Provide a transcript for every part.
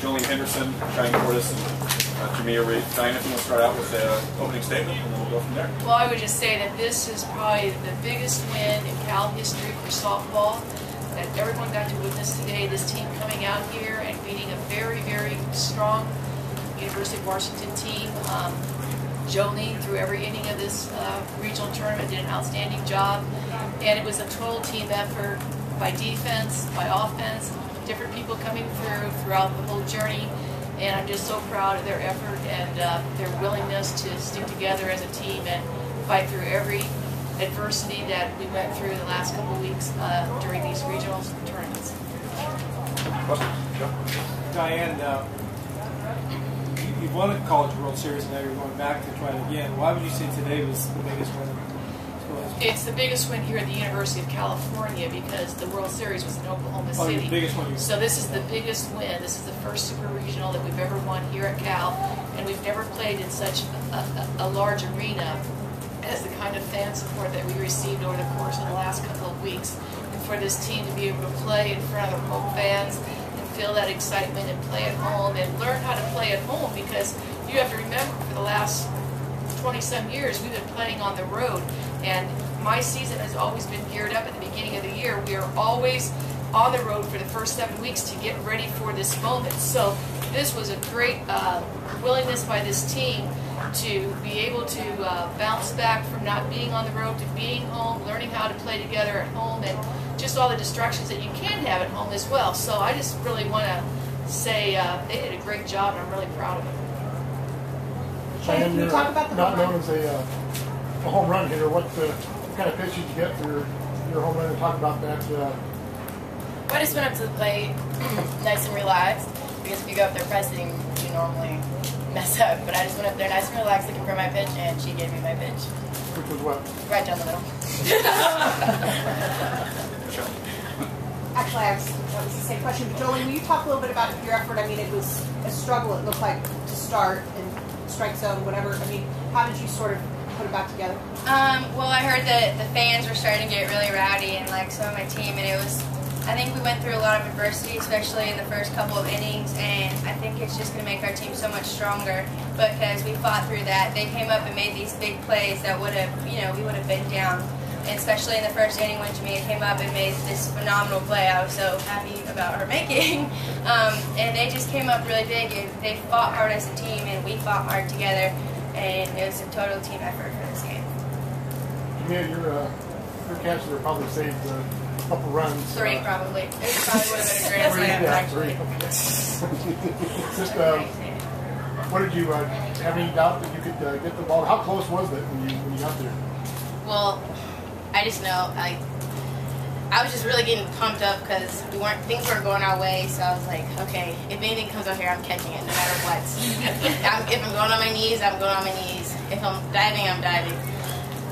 Julie Henderson, Conferece, and Jamia Reed. Diane, if you want to start out with the opening statement, and then we'll go from there. Well, I would just say that this is probably the biggest win in Cal history for softball that everyone got to witness today. This team coming out here and beating a very, very strong University of Washington team. Jolene, through every inning of this regional tournament, did an outstanding job. And it was a total team effort by defense, by offense, different people coming throughout the whole journey. And I'm just so proud of their effort and their willingness to stick together as a team and fight through every adversity that we went through the last couple of weeks during these regional tournaments. Diane, you've won a College World Series and now you're going back to try it again. Why would you say today was the biggest win? It's the biggest win here at the University of California because the World Series was in Oklahoma City. The biggest one. So this is the biggest win. This is the first super regional that we've ever won here at Cal, and we've never played in such a large arena as the kind of fan support that we received over the course of the last couple of weeks. And for this team to be able to play in front of their home fans and feel that excitement and play at home and learn how to play at home, because you have to remember for the last 20-some years we've been playing on the road, and my season has always been geared up at the beginning of the year. We are always on the road for the first 7 weeks to get ready for this moment. So this was a great willingness by this team to be able to bounce back from not being on the road to being home, learning how to play together at home, and just all the distractions that you can have at home as well. So I just really want to say they did a great job, and I'm really proud of them. Can you talk about the not known as a home run hitter? What kind of pitch did you get for your home run, and talk about that? I just went up to the plate nice and relaxed, because if you go up there pressing, you normally mess up. But I just went up there nice and relaxed looking for my pitch, and she gave me my pitch. Which was what? Right down the middle. Actually, that was the same question. But Jolie, will you talk a little bit about your effort? I mean, it was a struggle, it looked like, to start and strike zone, whatever. I mean, how did you sort of put it back together? Well, I heard that the fans were starting to get really rowdy, and like some of my team, and it was, I think we went through a lot of adversity, especially in the first couple of innings, and I think it's just going to make our team so much stronger because we fought through that. They came up and made these big plays that would have, we would have been down, and especially in the first inning when Jamia came up and made this phenomenal play I was so happy about her making. And they just came up really big, and they fought hard as a team, and we fought hard together, and it was a total team effort for this game. Jamia, your catches are probably saved a couple runs. Three, probably. It probably would have been a grand slam, actually. Just, what did you have any doubt that you could get the ball? How close was it when you got there? Well, I just know I was just really getting pumped up because things weren't going our way. So I was like, okay, if anything comes up here, I'm catching it no matter what. If I'm going on my knees, I'm going on my knees. If I'm diving, I'm diving.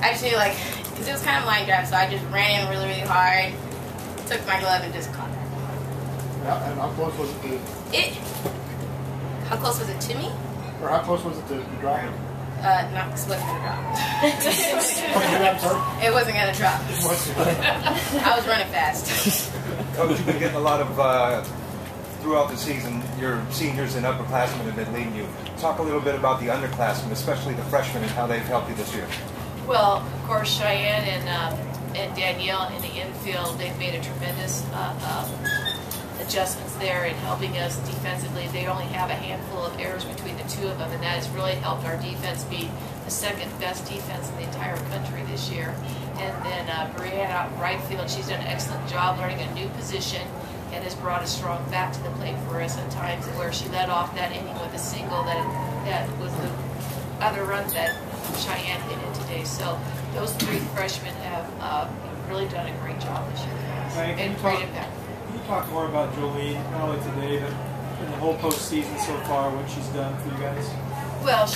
I just knew, because it was kind of line drive, so I just ran in really, really hard, took my glove, and just caught it. Yeah, and how close was it How close was it to me? Or how close was it to drop it? No, it wasn't going to drop. It wasn't going to drop. I was running fast. Coach, you've been getting a lot of, throughout the season, your seniors and upperclassmen have been leading you. Talk a little bit about the underclassmen, especially the freshmen, and how they've helped you this year. Well, of course, Cheyenne and Danielle in the infield, they've made a tremendous adjustments there in helping us defensively. They only have a handful of errors between the two of them, and that has really helped our defense be the second best defense in the entire country this year. And then Brianna out in right field, she's done an excellent job learning a new position and has brought a strong bat to the plate for us at times, where she led off that inning with a single that was the other run that Cheyenne hit in today. So those three freshmen have really done a great job this year. And great impact. Can you talk more about Jolene, not only today, but in the whole postseason so far, what she's done for you guys? Well,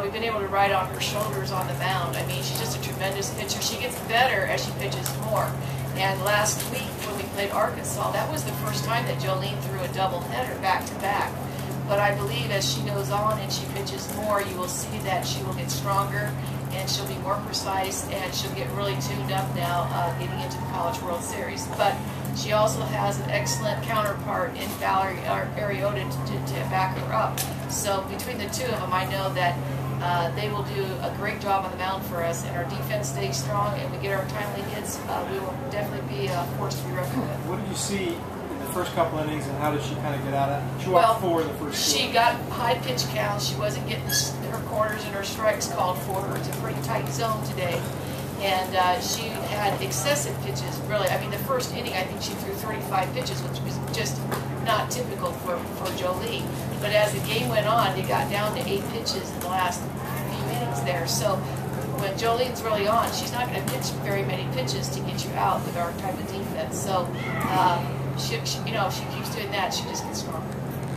we've been able to ride on her shoulders on the mound. I mean, she's just a tremendous pitcher. She gets better as she pitches more. And last week when we played Arkansas, that was the first time that Jolene threw a doubleheader back-to-back. But I believe as she goes on and she pitches more, you will see that she will get stronger and she'll be more precise, and she'll get really tuned up now getting into the College World Series. But She also has an excellent counterpart in Valerie Ariota to back her up. So between the two of them, I know that they will do a great job on the mound for us, and our defense stays strong, and we get our timely hits. We will definitely be a force to be reckoned with. What did you see in the first couple innings, and how did she kind of get out of it? She walked 4 in the first two. She got high pitch counts. She wasn't getting her corners and her strikes called for her. It's a pretty tight zone today. And she had excessive pitches, really. I mean, the first inning, I think she threw 35 pitches, which was just not typical for Jolie. But as the game went on, it got down to 8 pitches in the last few innings there. So when Jolene's really on, she's not going to pitch very many pitches to get you out with our type of defense. So, she if she keeps doing that, she just gets stronger.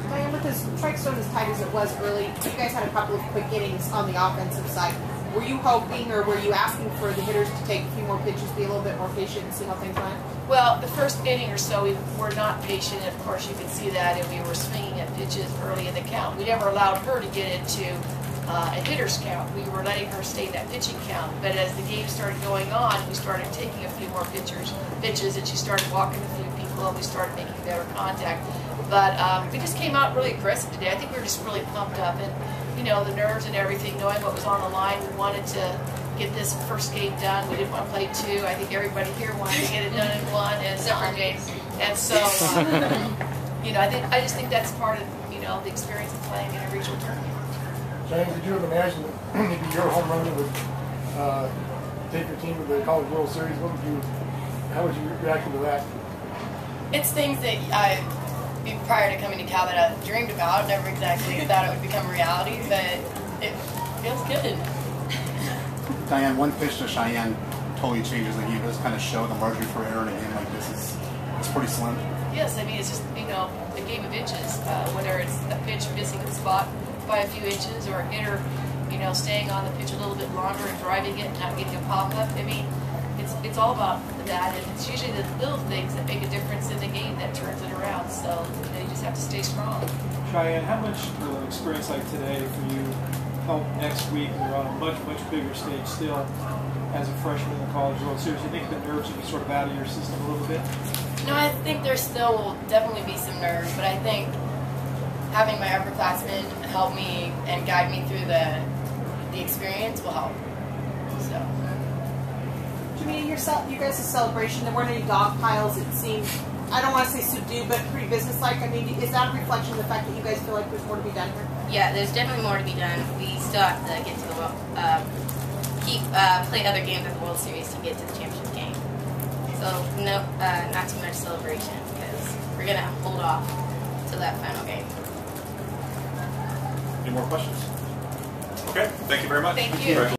Diane, with this strike zone as tight as it was early, you guys had a couple of quick innings on the offensive side. Were you hoping, or were you asking for the hitters to take a few more pitches, be a little bit more patient, and see how things went? Well, the first inning or so, we were not patient. Of course, you could see that, and we were swinging at pitches early in the count. We never allowed her to get into a hitter's count. We were letting her stay in that pitching count. But as the game started going on, we started taking a few more pitches, and she started walking a few people, and we started making better contact. But we just came out really aggressive today. I think we were just really pumped up, and the nerves and everything, knowing what was on the line. We wanted to get this first game done. We didn't want to play 2. I think everybody here wanted to get it done in 1, and so I just think that's part of the experience of playing in a regional tournament. Diane, did you ever imagine that maybe your home run would take your team to the College World Series? How would you react to that? It's things that prior to coming to Cal that I dreamed about. Never exactly thought it would become reality, but it feels good. Diane, one pitch to Cheyenne totally changes the game. Does kind of show the margin for error in a game like this is pretty slim. Yes, I mean, it's just a game of inches. Whether it's a pitch missing the spot by a few inches, or a hitter staying on the pitch a little bit longer and driving it and not getting a pop up. I mean, it's all about that, and it's usually the little things that make a difference in the game that turns it around. So you just have to stay strong. Cheyenne, how much will an experience like today for you help next week? You're on a much bigger stage still as a freshman in the College World Series. You think the nerves will be sort of out of your system a little bit? No, I think there still will definitely be some nerves, but I think having my upperclassmen help me and guide me through the experience will help. So. Jamia, you guys' celebration, there weren't any dog piles. It seemed, I don't want to say subdued, but pretty businesslike. I mean, is that a reflection of the fact that you guys feel like there's more to be done here? Yeah, there's definitely more to be done. We still have to get to the play other games at the World Series to get to the championship game. So no, not too much celebration because we're gonna hold off till that final game. Any more questions? Okay, thank you very much. Thank you.